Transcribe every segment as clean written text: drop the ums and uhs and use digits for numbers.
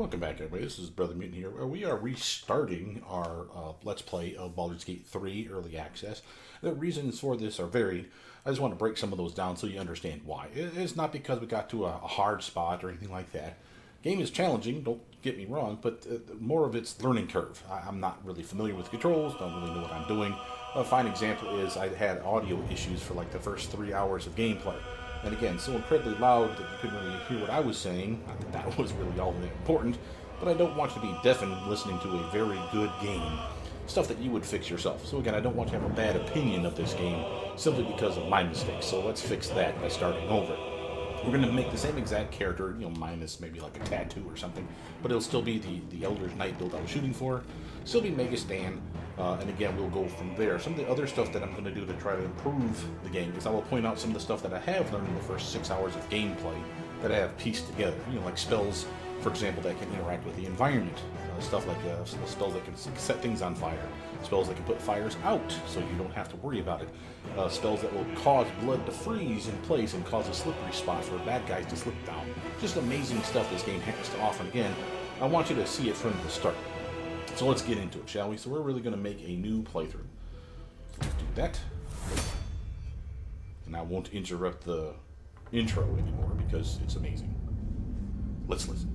welcome back everybody. This is Brothermutant here. We are restarting our Let's Play of Baldur's Gate 3 Early Access. The reasons for this are varied. I just want to break some of those down so you understand why. It's not because we got to a hard spot or anything like that. Game is challenging, don't get me wrong, but more of its learning curve. I'm not really familiar with the controls, don't really know what I'm doing. A fine example is I had audio issues for like the first 3 hours of gameplay. And again, so incredibly loud that you couldn't really hear what I was saying. Not that that was really all that important, but I don't want you to be deafened listening to a very good game. Stuff that you would fix yourself. So again, I don't want you to have a bad opinion of this game simply because of my mistakes. So let's fix that by starting over. We're going to make the same exact character, minus maybe like a tattoo or something, but it'll still be the Eldritch Knight build I was shooting for. Still be Magus Dann, and again, we'll go from there. Some of the other stuff that I'm going to do to try to improve the game is I will point out some of the stuff that I have learned in the first 6 hours of gameplay that I have pieced together. Like spells, for example, that can interact with the environment. Stuff like spells that can set things on fire. Spells that can put fires out so you don't have to worry about it. Spells that will cause blood to freeze in place and cause a slippery spot for bad guys to slip down. Just amazing stuff this game has to offer. Again, I want you to see it from the start. So let's get into it, shall we? So we're really going to make a new playthrough. Let's do that. And I won't interrupt the intro anymore because it's amazing. Let's listen.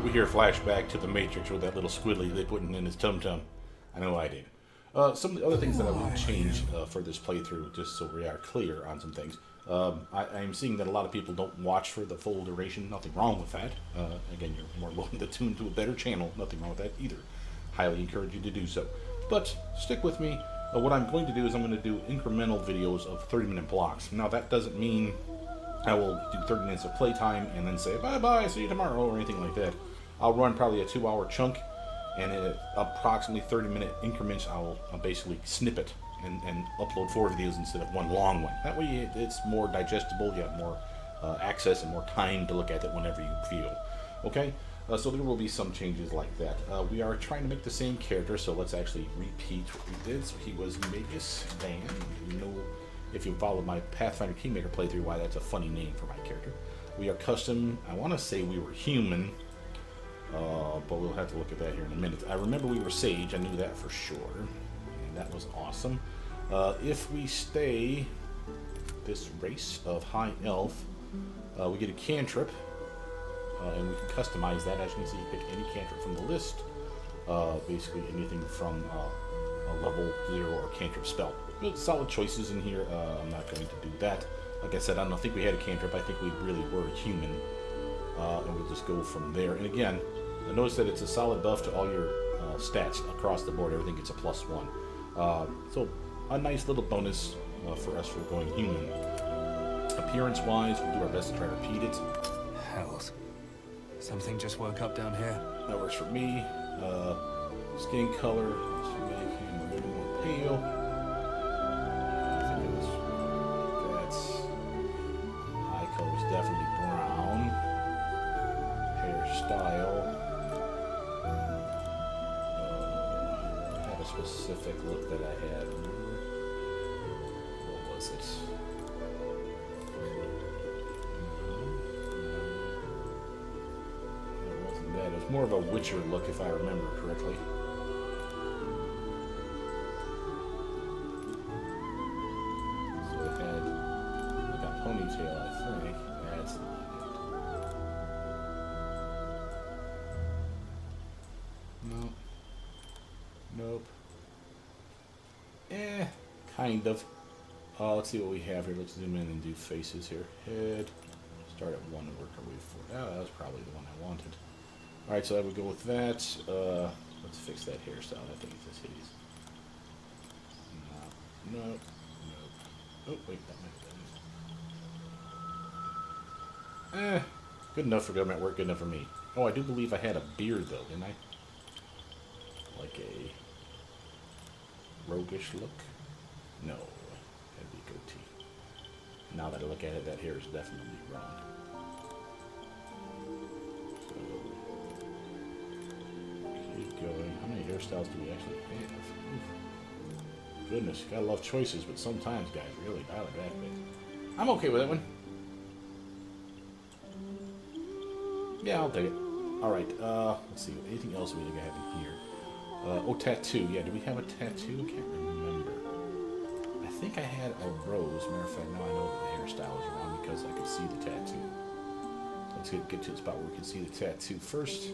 We hear a flashback to the Matrix with that little squiddly they put in his tum-tum. I know I did. Some of the other things that I would change for this playthrough, just so we are clear on some things. I'm seeing that a lot of people don't watch for the full duration. Nothing wrong with that. Again, you're more welcome to tune to a better channel. Nothing wrong with that either. Highly encourage you to do so. But stick with me. What I'm going to do is I'm going to do incremental videos of 30-minute blocks. Now, that doesn't mean I will do 30 minutes of playtime and then say, bye-bye, see you tomorrow, or anything like that. I'll run probably a 2-hour chunk, and in approximately 30-minute increments, I'll basically snip it and upload 4 videos instead of one long one. That way it's more digestible, you have more access and more time to look at it whenever you feel. Okay? So there will be some changes like that. We are trying to make the same character, so let's actually repeat what we did. So he was Magus Dann. You know, if you followed my Pathfinder Kingmaker playthrough, why that's a funny name for my character. We are custom. I want to say we were human. But we'll have to look at that here in a minute. I remember we were Sage, I knew that for sure, and that was awesome. If we stay this race of High Elf, we get a cantrip, and we can customize that. As you can see, you pick any cantrip from the list, basically anything from a level 0 or cantrip spell. Good, solid choices in here. I'm not going to do that. Like I said, I don't think we had a cantrip. I think we really were human, and we'll just go from there. And again, notice that it's a solid buff to all your stats across the board. Everything gets a +1. So a nice little bonus for us for going human. Appearance-wise, we'll do our best to try to repeat it. Hells. Something just woke up down here. That works for me. Skin color, let's make him a little more pale. I think it was, that's, eye color is definitely brown. Hairstyle. I have a specific look that I had. What was it? It wasn't that. It was more of a Witcher look, if I remember correctly. So it had like a ponytail, I think. That's not it. Nope. Nope. Kind of. Let's see what we have here. Let's zoom in and do faces here. Head. Start at 1 and work our way forward. Oh, that was probably the one I wanted. Alright, so I would go with that. Let's fix that hairstyle. I think it's just hideous. No. No. No. Oh, wait, that might be good enough for government work, good enough for me. Oh, I do believe I had a beard, though, didn't I? Like a roguish look? No. That'd be goatee. Now that I look at it, that hair is definitely wrong. So, keep going. How many hairstyles do we actually have? Oof. Goodness, gotta love choices, but sometimes, guys, really dial it back a bit. I'm okay with that one. Yeah, I'll take it. Alright, let's see. Anything else we think I have in here? Oh, tattoo. Yeah, do we have a tattoo? I can't remember. I think I had a rose. Matter of fact, now I know that the hairstyle is wrong because I could see the tattoo. Let's get to the spot where we can see the tattoo first.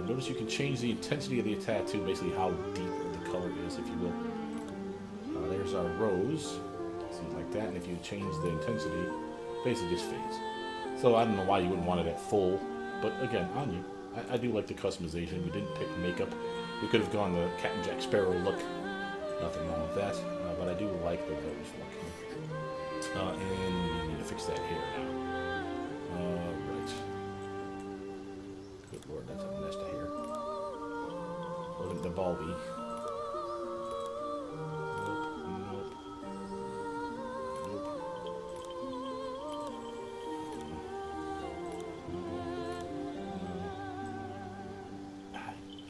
Notice you can change the intensity of the tattoo, basically how deep the color is, if you will. There's our rose. See, like that. And if you change the intensity, basically just fades. So I don't know why you wouldn't want it at full, but again, on you. I do like the customization. We didn't pick makeup. We could have gone the Captain Jack Sparrow look. Nothing wrong with that. But I do like the rose look. And we need to fix that hair now. Right. Good lord, that's a nest of hair. Wasn't the Baldy. Nope, nope.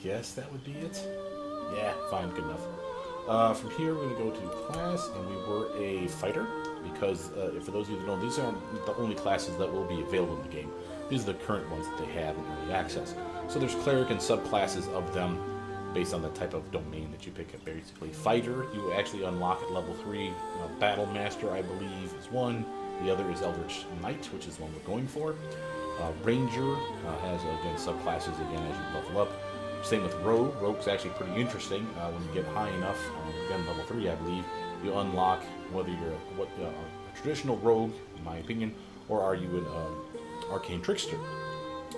Guess that would be it. Yeah, fine, good enough. From here, we're going to go to class, and we were a fighter, because for those of you who don't know, these aren't the only classes that will be available in the game. These are the current ones that they have in early access. So there's cleric and subclasses of them based on the type of domain that you pick up. Basically, fighter, you actually unlock at level 3. Battle Master, I believe, is one. The other is Eldritch Knight, which is the one we're going for. Ranger has, again, subclasses again as you level up. Same with Rogue. Rogue's actually pretty interesting. When you get high enough, again, level 3, I believe, you unlock whether you're a traditional rogue, in my opinion, or are you an arcane trickster,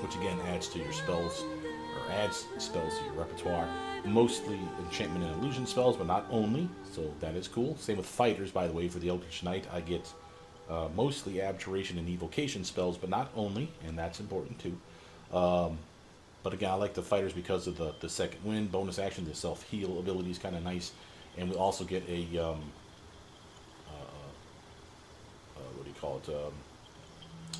which again adds to your spells, or adds spells to your repertoire. Mostly enchantment and illusion spells, but not only, so that is cool. Same with fighters, by the way. For the Eldritch Knight, I get mostly abjuration and evocation spells, but not only, and that's important too. But again, I like the fighters because of the second wind, bonus action, the self-heal ability is kind of nice. And we also get a, what do you call it,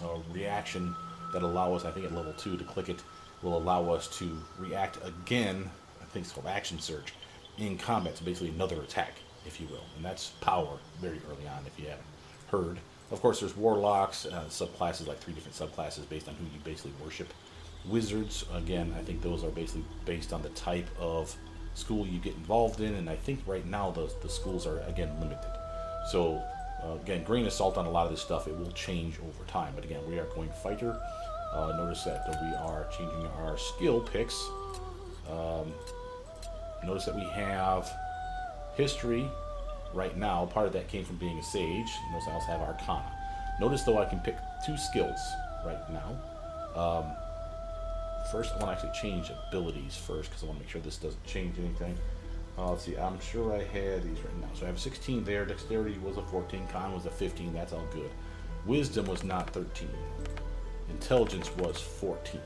a reaction that allow us, I think at level 2, to click it, will allow us to react again, I think it's called action surge, in combat. So basically another attack, if you will. And that's power very early on, if you haven't heard. Of course, there's warlocks, subclasses, like 3 different subclasses based on who you basically worship. Wizards, again, I think those are basically based on the type of school you get involved in, and I think right now the schools are, again, limited. So, again, grain of salt on a lot of this stuff, it will change over time. But again, we are going fighter. Notice that we are changing our skill picks. Notice that we have history right now. Part of that came from being a sage. Notice I also have arcana. Notice, though, I can pick 2 skills right now. First, I want to actually change abilities first because I want to make sure this doesn't change anything. Let's see, I'm sure I had these right now. So I have 16 there. Dexterity was a 14. Con was a 15. That's all good. Wisdom was not 13. Intelligence was 14.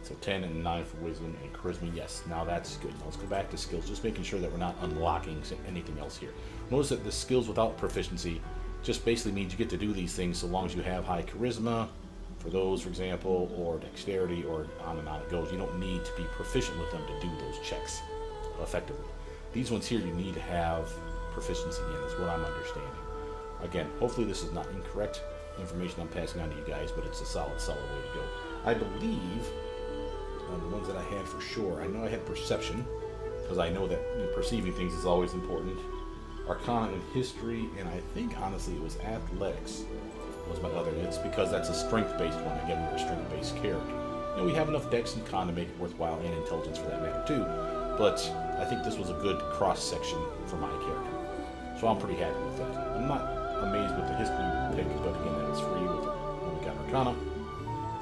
So So 10 and 9 for wisdom and charisma. Yes, now that's good. Now let's go back to skills, just making sure that we're not unlocking anything else here. Notice that the skills without proficiency just basically means you get to do these things so long as you have high charisma, for those, for example, or dexterity, or on and on it goes. You don't need to be proficient with them to do those checks effectively. These ones here you need to have proficiency in, is what I'm understanding. Again, hopefully this is not incorrect information I'm passing on to you guys, but it's a solid way to go. I believe the ones that I had for sure, I know I had perception, because I know that perceiving things is always important. Arcana and history, and I think honestly it was athletics was my other. It's because that's a strength-based one. Again, we're a strength-based character. We have enough dex and con to make it worthwhile, and intelligence for that matter too. But I think this was a good cross-section for my character, so I'm pretty happy with that. I'm not amazed with the history pick, but again, that was free with when we got Arcana.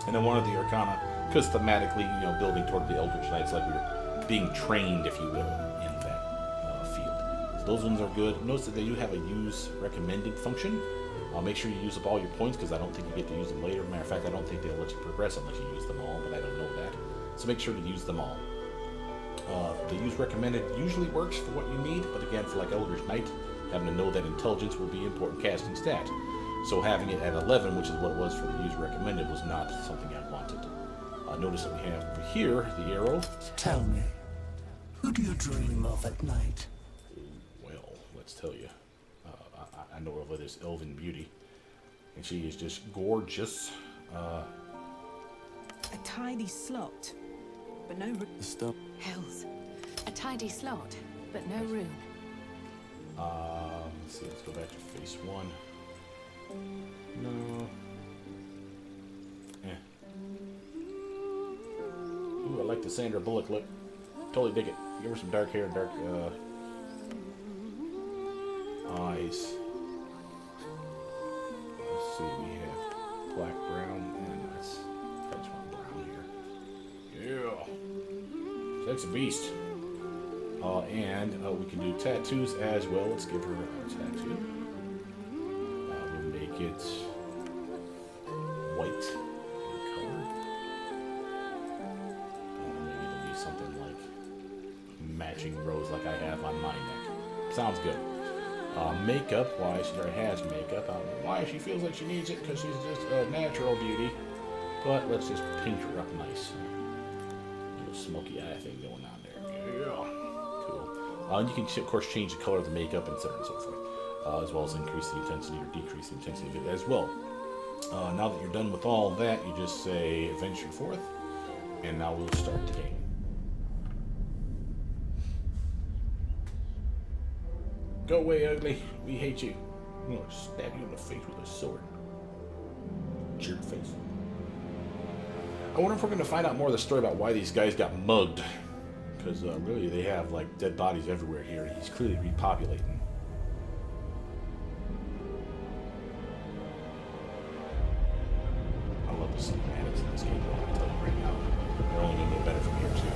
And then one of the Arcana, because thematically, building toward the Eldritch Knight, it's like we were being trained, if you will, in that field. So those ones are good. Notice that they do have a use recommended function. Make sure you use up all your points, because I don't think you get to use them later. Matter of fact, I don't think they'll let you progress unless you use them all, but I don't know that. So make sure to use them all. The use recommended usually works for what you need, but again, for like Eldritch Knight, having to know that intelligence will be an important casting stat. So having it at 11, which is what it was for the use recommended, was not something I wanted. Notice that we have over here the arrow. Tell me, who do you dream of at night? Well, let's tell you. I know of this elven beauty, and she is just gorgeous. A tidy slot, but no Stop. Hells. A tidy slot, but no room. Let's see, let's go back to phase 1. No. Ooh, I like the Sandra Bullock look. Totally dig it. Give her some dark hair, dark eyes. Let's see, we have black, brown, and let's touch one brown here. Yeah. Sexy beast. And we can do tattoos as well. Let's give her a tattoo. We'll make it white in color. Maybe it'll be something like matching rose like I have on my neck. Sounds good. Makeup, why she already has makeup. I don't know why she feels like she needs it, because she's just a natural beauty. But let's just paint her up nice. Little smoky eye thing going on there. Yeah. Cool. You can, of course, change the color of the makeup and so on and so forth, as well as increase the intensity or decrease the intensity of it as well. Now that you're done with all that, you just say venture forth, and now we'll start the game. Go away, ugly. We hate you. I'm gonna stab you in the face with a sword. Jerk face. I wonder if we're gonna find out more of the story about why these guys got mugged. Because really, they have like dead bodies everywhere here. He's clearly repopulating. I love the cinematics in this game, though, I'll tell you right now. They're only gonna get better from here, too.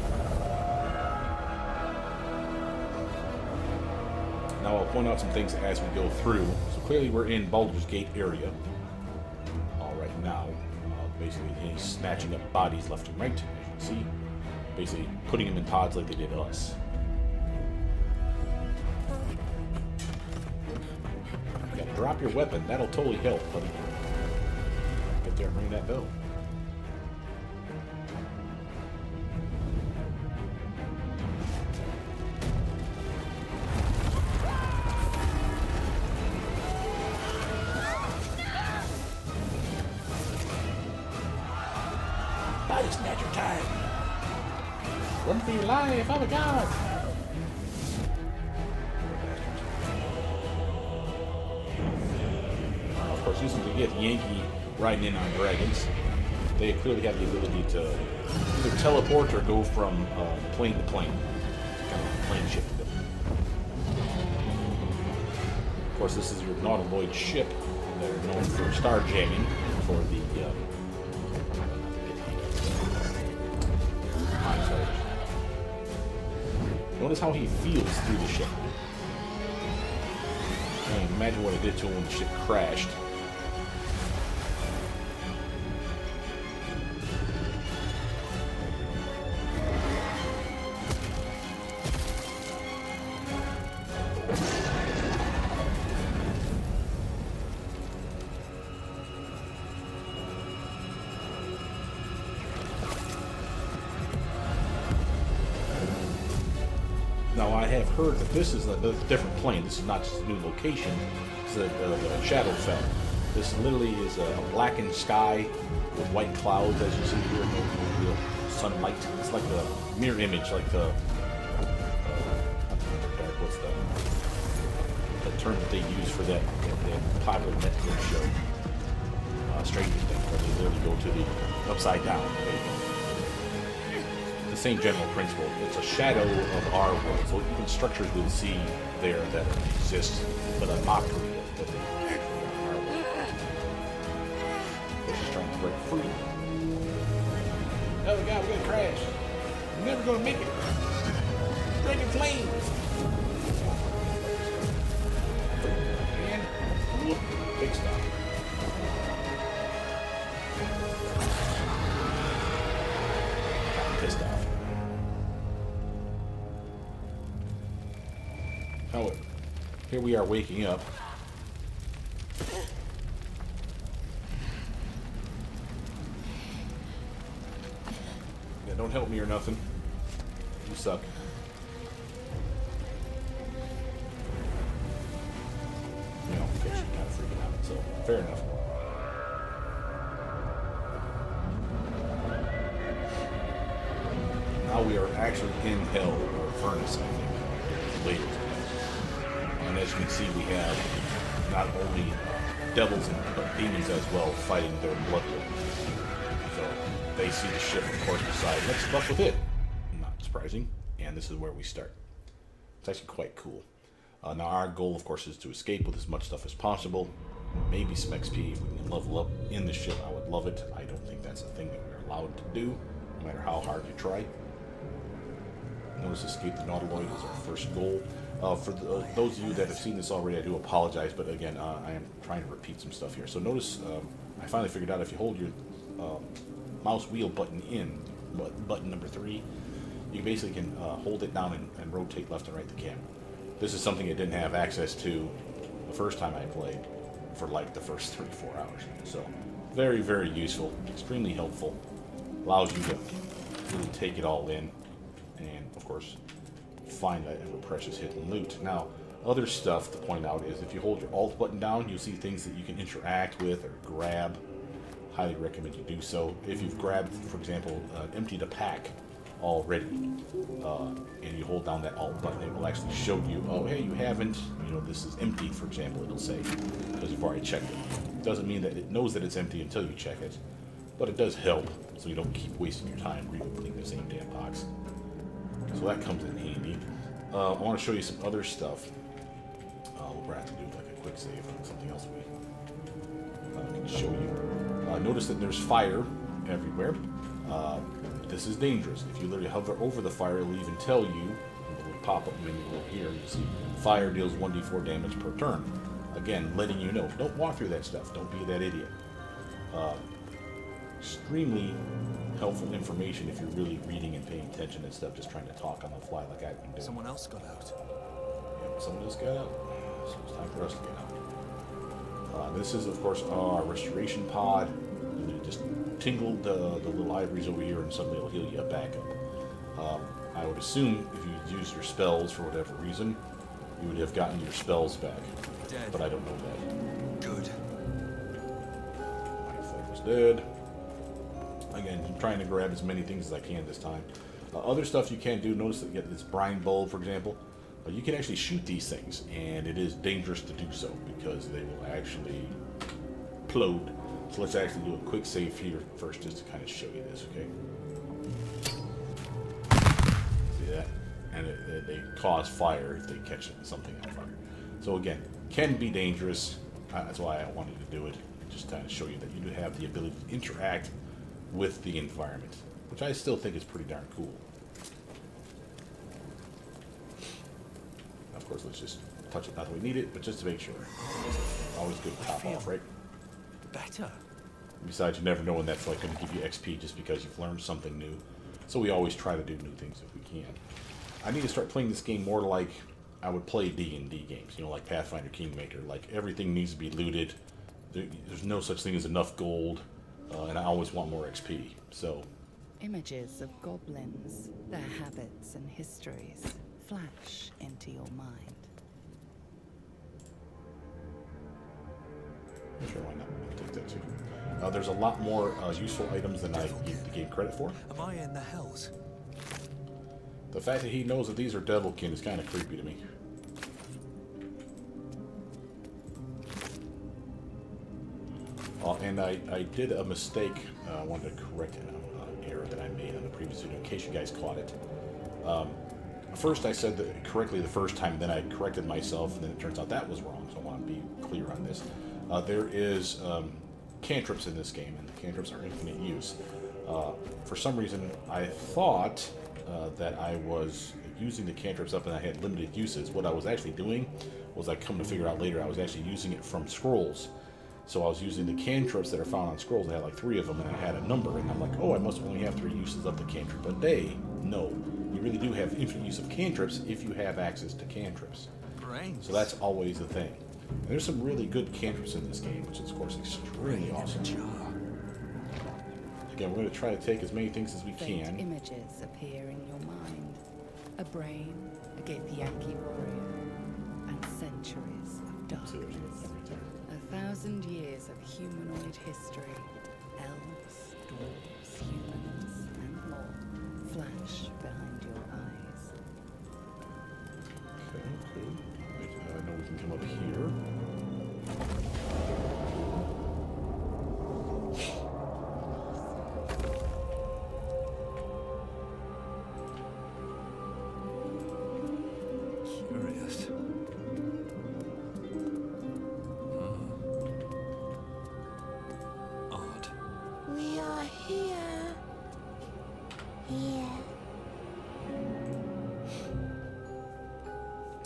Now I'll point out some things as we go through. So clearly we're in Baldur's Gate area. Right now. Basically, he's snatching up bodies left and right, as you can see. Basically putting them in pods like they did us. You gotta drop your weapon. That'll totally help, buddy. Get there and ring that bell. Body snatcher time. Run for your life, oh my god! Of course, using to get Yankee riding in on dragons, they clearly have the ability to either teleport or go from plane to plane. Kind of plane shift them. Of course, this is your Nautiloid ship. They're known for star jamming for the notice how he feels through the ship. I mean, imagine what it did to him when the ship crashed. Now, I have heard that this is a different plane. This is not just a new location. It's the Shadowfell. This literally is a blackened sky with white clouds, as you see here, no real sunlight. It's like the mirror image, like the what's the term that they use for that popular Netflix show, Stranger Things, where they literally go to the upside down. The same general principle. It's a shadow of our world, so even structures we'll see there that exist, but a mockery of what they actually are in our world. They're just trying to break free. Oh god, we're gonna crash. We're never gonna make it. Dragon flames. And whoop, big stuff. Got pissed off. However, here we are waking up. Yeah, don't help me or nothing. You suck. You know, because you're kind of freaking out, so fair enough. Now we are actually in hell, or furnace, I think, later. And as you can see, we have not only devils but demons as well fighting their bloodline. So they see the ship, of course, decide, let's fuck with it. Not surprising. And this is where we start. It's actually quite cool. Now our goal, of course, is to escape with as much stuff as possible. Maybe some XP if we can level up in the ship. I would love it. I don't think that's a thing that we're allowed to do, no matter how hard you try. Notice escape the Nautiloid is our first goal. For those of you that have seen this already, I do apologize, but again, I am trying to repeat some stuff here. So notice, I finally figured out if you hold your mouse wheel button in, button number 3, you basically can hold it down and rotate left and right the camera. This is something I didn't have access to the first time I played for like the first 3-4 hours. So very, very useful, extremely helpful, allows you to really take it all in and, of course, find that ever precious hidden loot. Now, other stuff to point out is if you hold your Alt button down, you'll see things that you can interact with or grab. Highly recommend you do so. If you've grabbed, for example, emptied a pack already, and you hold down that Alt button, it will actually show you, oh, hey, you haven't, this is empty, for example, it'll say, because you've already checked it. Doesn't mean that it knows that it's empty until you check it, but it does help, so you don't keep wasting your time reopening the same damn box. So that comes in handy. I want to show you some other stuff. We'll have to do like a quick save on something else we can show you. Notice that there's fire everywhere. This is dangerous. If you literally hover over the fire, it'll even tell you, in the little pop-up menu over here, you see fire deals 1d4 damage per turn. Again, letting you know, don't walk through that stuff. Don't be that idiot. Extremely helpful information if you're really reading and paying attention and stuff, just trying to talk on the fly like I've been doing. Someone else got out. Yep, someone else got out. So it's time for us to get out. This is, of course, our restoration pod. You just tingle the little ivories over here and suddenly it'll heal you back up. I would assume if you used your spells for whatever reason, you would have gotten your spells back. Dead. But I don't know that. Good. My flame was dead. Again, I'm trying to grab as many things as I can this time. Other stuff you can do, notice that you get this brine bulb, for example. You can actually shoot these things, and it is dangerous to do so because they will actually implode. So let's actually do a quick save here first just to kind of show you this, okay? See that? And they cause fire if they catch something on fire. So again, can be dangerous. That's why I wanted to do it. Just kind of show you that you do have the ability to interact with the environment, which I still think is pretty darn cool. Of course, let's just touch it, not that we need it, but just to make sure. Always good to top off, right? Better. Besides, you never know when that's like going to give you XP just because you've learned something new. So we always try to do new things if we can. I need to start playing this game more like I would play D&D games, like Pathfinder Kingmaker. Like, everything needs to be looted. There's no such thing as enough gold, and I always want more XP, so... Images of goblins, their habits and histories, flash into your mind. Sure, why not? I'll take that too. There's a lot more useful items than I give the game credit for. Am I in the hells? The fact that he knows that these are devilkin is kind of creepy to me. And I did a mistake. I wanted to correct an error that I made on the previous video, in case you guys caught it. First, I said that correctly the first time, then I corrected myself, and then it turns out that was wrong, so I want to be clear on this. There is cantrips in this game, and the cantrips are infinite use. For some reason, I thought that I was using the cantrips up and I had limited uses. What I was actually doing was, I come to figure out later, I was actually using it from scrolls. So I was using the cantrips that are found on scrolls. I had like 3 of them, and I had a number, and I'm like, oh, I must only have 3 uses of the cantrip a day. No, you really do have infinite use of cantrips if you have access to cantrips. Brains. So that's always the thing. And there's some really good cantrips in this game, which is, of course, extremely awesome. Again, we're going to try to take as many things as we Faint can. images appear in your mind. A brain, a Githyanki warrior, and centuries of So there's darkness. another right there. 1,000 years of humanoid history. Elves, dwarves, humans, and more flash behind your eyes. Okay, cool. Alright, I know we can come up here. Curious. Odd. We are here. Here.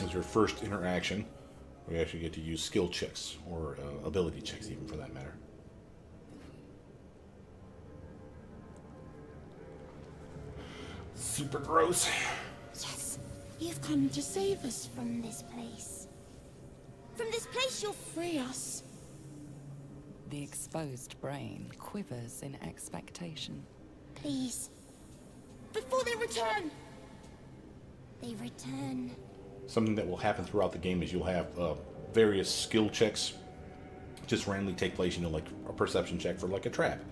As your first interaction, we actually get to use skill checks, or ability checks even, for that matter. Super gross. Yes, you've come to save us from this place. From this place, you'll free us. The exposed brain quivers in expectation. Please. Before they return. They return. Something that will happen throughout the game is you'll have various skill checks just randomly take place, you know, like a perception check for like a trap.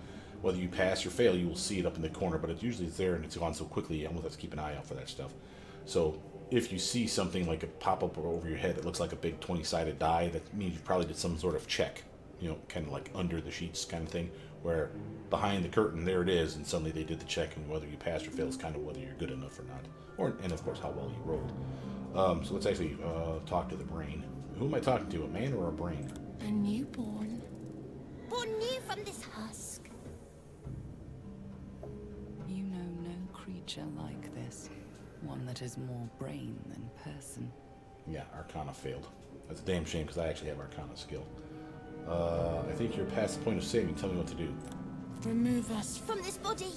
Whether you pass or fail, you will see it up in the corner, but it usually is there and it's gone so quickly you almost have to keep an eye out for that stuff. So if you see something like a pop up over your head that looks like a big 20-sided die, that means you probably did some sort of check, you know, kind of like under the sheets kind of thing, where behind the curtain there it is, and suddenly they did the check, and whether you pass or fail is kind of whether you're good enough or not, and of course how well you rolled. So let's actually talk to the brain. Who am I talking to, a man or a brain? A newborn. Born new from this husk. You know no creature like this. One that is more brain than person. Yeah, Arcana failed. That's a damn shame, because I actually have Arcana skill. I think you're past the point of saving. Tell me what to do. Remove us from this body.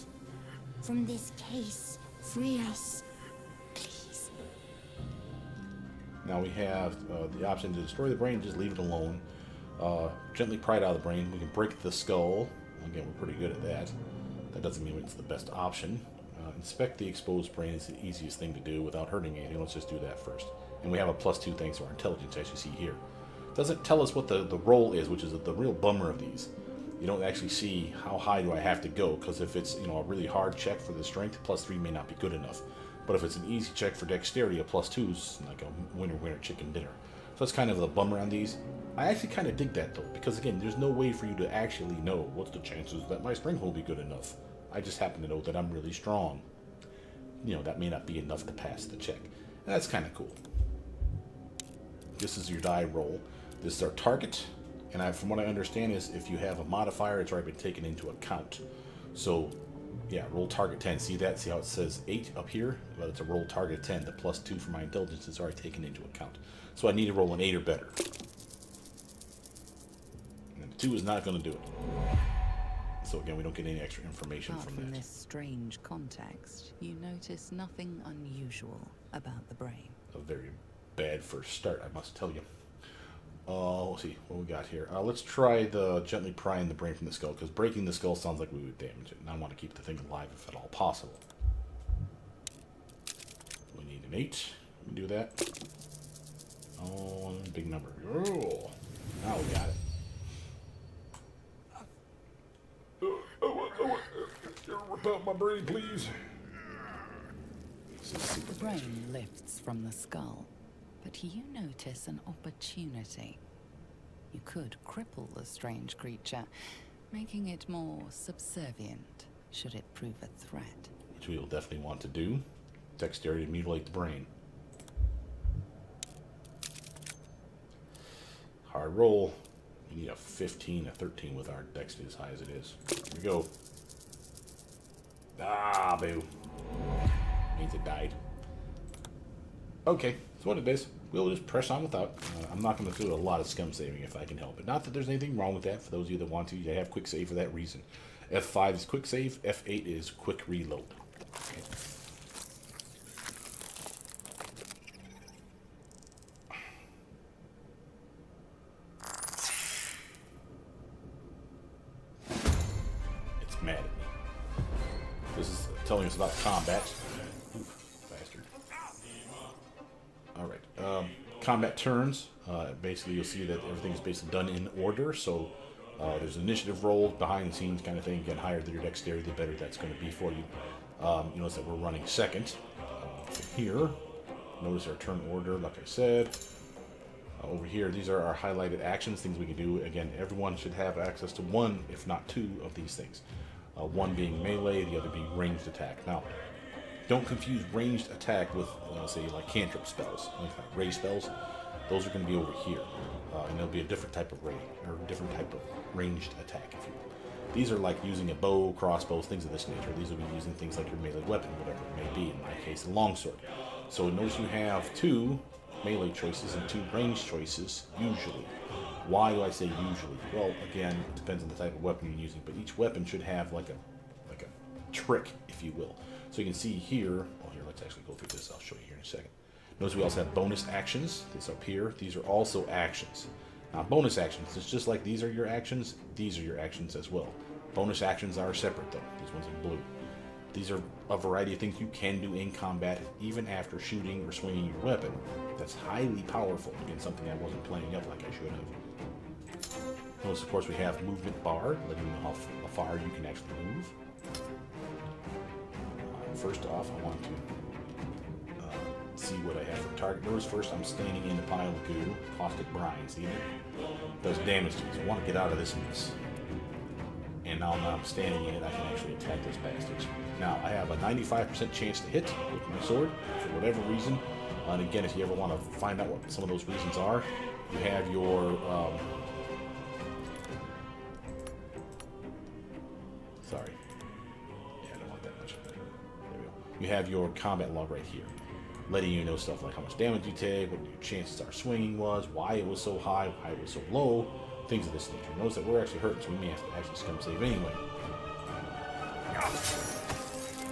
From this case. Free us. Please. Now we have the option to destroy the brain, just leave it alone. Gently pry it out of the brain. We can break the skull. Again, we're pretty good at that. That doesn't mean it's the best option. Inspect the exposed brain is the easiest thing to do without hurting anything. Let's just do that first. And we have a +2 thanks to our intelligence, as you see here. Doesn't tell us what the roll is, which is the real bummer of these. You don't actually see how high do I have to go, because if it's, you know, a really hard check for the strength, +3 may not be good enough. But if it's an easy check for dexterity, a +2 is like a winner chicken dinner. So that's kind of the bummer on these. I actually kind of dig that though, because again, there's no way for you to actually know what's the chances that my strength will be good enough. I just happen to know that I'm really strong. You know, that may not be enough to pass the check. And that's kind of cool. This is your die roll. This is our target. And from what I understand is if you have a modifier, it's already been taken into account. So, yeah, roll target 10. See that? See how it says 8 up here? Well, it's a roll target 10. The +2 for my intelligence is already taken into account. So I need to roll an 8 or better. And 2 is not going to do it. So again, we don't get any extra information Apart from from that. this strange context, you notice nothing unusual about the brain. A very bad first start, I must tell you. Let's see what we got here. Let's try the gently prying the brain from the skull, because breaking the skull sounds like we would damage it, and I want to keep the thing alive if at all possible. We need an 8. Let me do that. Oh, big number. Oh, now we got it. About my brain, please. The brain lifts from the skull, but you notice an opportunity. You could cripple the strange creature, making it more subservient, should it prove a threat. Which we will definitely want to do. Dexterity to mutilate the brain. Hard roll. We need a 15, a 13 with our dexterity as high as it is. Here we go. Ah, boo. Means it died. Okay, that's what it is. We'll just press on without. I'm not going to do a lot of scum saving if I can help it. Not that there's anything wrong with that. For those of you that want to, you have quick save for that reason. F5 is quick save. F8 is quick reload. Okay. It's mad at me. This is telling us about combat. Oof, bastard. Alright. Combat turns. Basically, you'll see that everything's basically done in order. So there's an initiative roll, behind the scenes kind of thing. Again, higher than your dexterity, the better that's going to be for you. You notice that we're running second. Here, notice our turn order, like I said. Over here, these are our highlighted actions, things we can do. Again, everyone should have access to one, if not two, of these things. One being melee, the other being ranged attack. Now, don't confuse ranged attack with, say, like cantrip spells, like ray spells. Those are going to be over here, and there'll be a different type of ray, or a different type of ranged attack, if you will. These are like using a bow, crossbows, things of this nature. These will be using things like your melee weapon, whatever it may be. In my case, a longsword. So notice you have two melee choices and two ranged choices, usually. Why do I say usually? Well, again, it depends on the type of weapon you're using, but each weapon should have like a trick, if you will. So you can see here, well here, let's actually go through this, I'll show you here in a second. Notice we also have bonus actions, this up here. These are also actions. Now bonus actions, it's just like these are your actions, these are your actions as well. Bonus actions are separate though, these ones in blue. These are a variety of things you can do in combat, even after shooting or swinging your weapon. That's highly powerful. Again, something I wasn't playing up like I should have. Notice, of course, we have movement bar, letting you know how far you can actually move. First off, I want to see what I have for target. Notice first I'm standing in the pile of goo, caustic brine. See it? Does damage to me. So I want to get out of this mess. And now I'm standing in it, I can actually attack those bastards. Now, I have a 95% chance to hit with my sword, for whatever reason. And again, if you ever want to find out what some of those reasons are, you have your... sorry. Yeah, I don't want that much. There we go. You have your combat log right here, letting you know stuff like how much damage you take, what your chances are swinging was, why it was so high, why it was so low, things of this nature. Notice that we're actually hurting, so we may have to actually scum save anyway.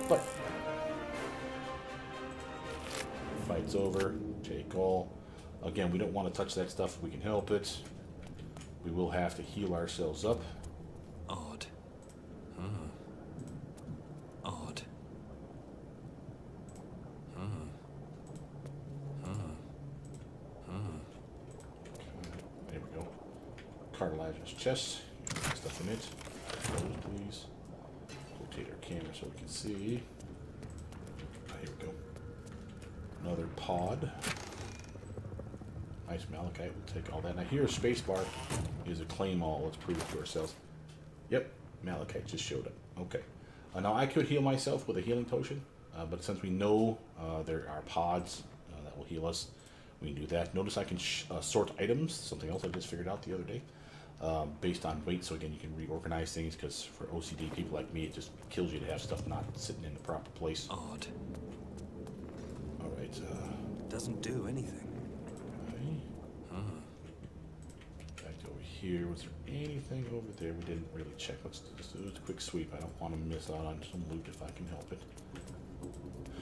But fight's over. Take all. Again, we don't want to touch that stuff if we can help it. We will have to heal ourselves up. Odd. Odd. There we go. Cartilaginous chest. Stuff in it. Close, please. Rotate our camera so we can see. Here we go. Another pod. Nice malachite. We'll take all that. Now here, spacebar is a claim all. Let's prove it to ourselves. Yep, malachite just showed up. Okay. Now I could heal myself with a healing potion, but since we know there are pods that will heal us, we can do that. Notice I can sort items, something else I just figured out the other day, based on weight. So again, you can reorganize things, because for OCD people like me, it just kills you to have stuff not sitting in the proper place. Odd. All right. Doesn't do anything. Back over here. Was there anything over there we didn't really check? Let's just do a quick sweep. I don't want to miss out on some loot if I can help it.